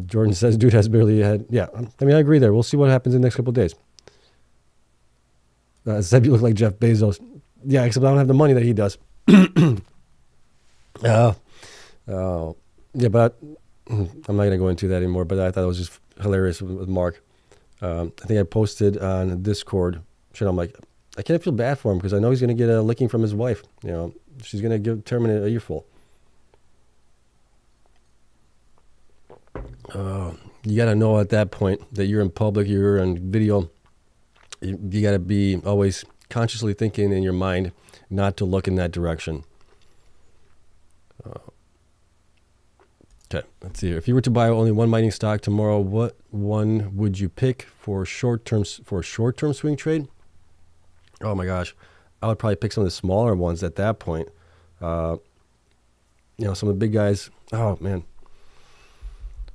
Jordan says dude has barely had. Yeah, I mean, I agree there. We'll see what happens in the next couple of days. Zeb, you look like Jeff Bezos. Yeah, except I don't have the money that he does. Yeah, but I'm not going to go into that anymore, but I thought it was just hilarious with Mark. I think I posted on Discord. Shit, I'm like, I can't feel bad for him because I know he's going to get a licking from his wife. She's going to terminate a earful. You got to know at that point that you're in public, you're on video. You got to be always consciously thinking in your mind not to look in that direction. Okay, let's see here. If you were to buy only one mining stock tomorrow, what one would you pick for a short-term swing trade? Oh my gosh, I would probably pick some of the smaller ones at that point. Some of the big guys. Oh man,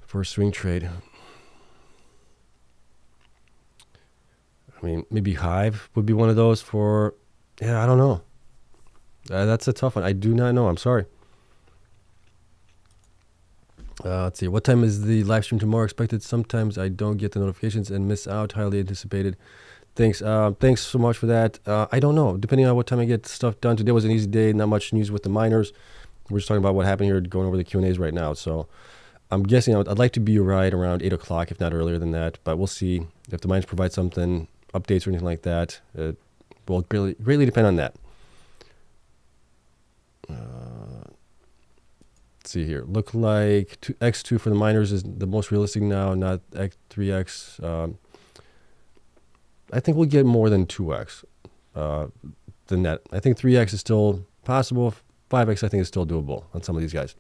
for a swing trade. I mean, maybe Hive would be one of those for. Yeah, I don't know. That's a tough one. I do not know. I'm sorry. Let's see. What time is the live stream tomorrow expected? Sometimes I don't get the notifications and miss out. Highly anticipated. Thanks. Thanks so much for that. I don't know. Depending on what time I get stuff done. Today was an easy day. Not much news with the miners. We're just talking about what happened here, going over the Q&As right now. So I'm guessing I'd like to be right around 8 o'clock, if not earlier than that. But we'll see if the miners provide something, updates or anything like that. It will greatly depend on that. Let's see here. Look like X2 for the miners is the most realistic now, not X3X. I think we'll get more than 2X than that. I think 3X is still possible. 5X I think is still doable on some of these guys.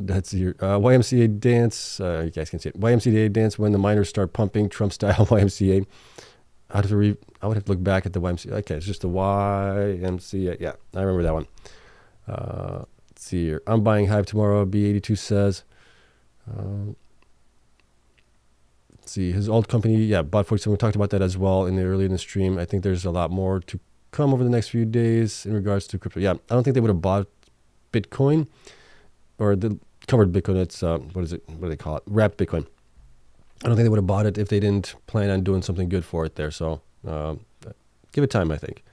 That's your YMCA dance. You guys can see it. YMCA dance when the miners start pumping Trump style YMCA. I would have to look back at the YMCA. Okay, it's just the YMCA. Yeah, I remember that one. Let's see here. I'm buying Hive tomorrow. B82 says. Let's see. His old company, yeah, bought 47. We talked about that as well early in the stream. I think there's a lot more to come over the next few days in regards to crypto. Yeah, I don't think they would have bought Bitcoin or the covered Bitcoin. It's what is it? What do they call it? Wrapped Bitcoin. I don't think they would have bought it if they didn't plan on doing something good for it there. So give it time, I think.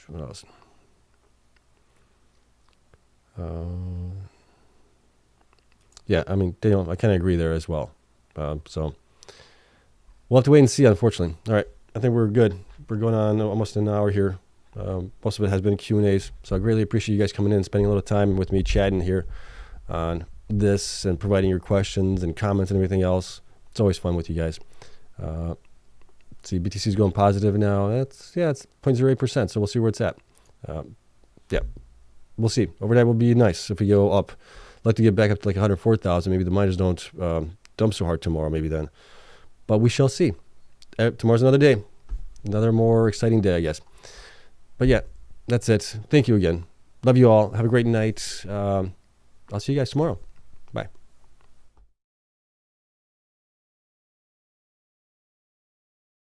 What else? Yeah, I mean, Daniel, I kind of agree there as well. So we'll have to wait and see, unfortunately. All right, I think we're good. We're going on almost an hour here. Most of it has been Q&As. So I greatly appreciate you guys coming in and spending a little time with me chatting here on this and providing your questions and comments and everything else. It's always fun with you guys. See, BTC is going positive now. It's 0.08%, so we'll see where it's at. Yeah, we'll see. Overnight will be nice if we go up. I'd like to get back up to like 104,000. Maybe the miners don't dump so hard tomorrow, maybe then. But we shall see. Tomorrow's another day. Another more exciting day, I guess. But yeah, that's it. Thank you again. Love you all. Have a great night. I'll see you guys tomorrow.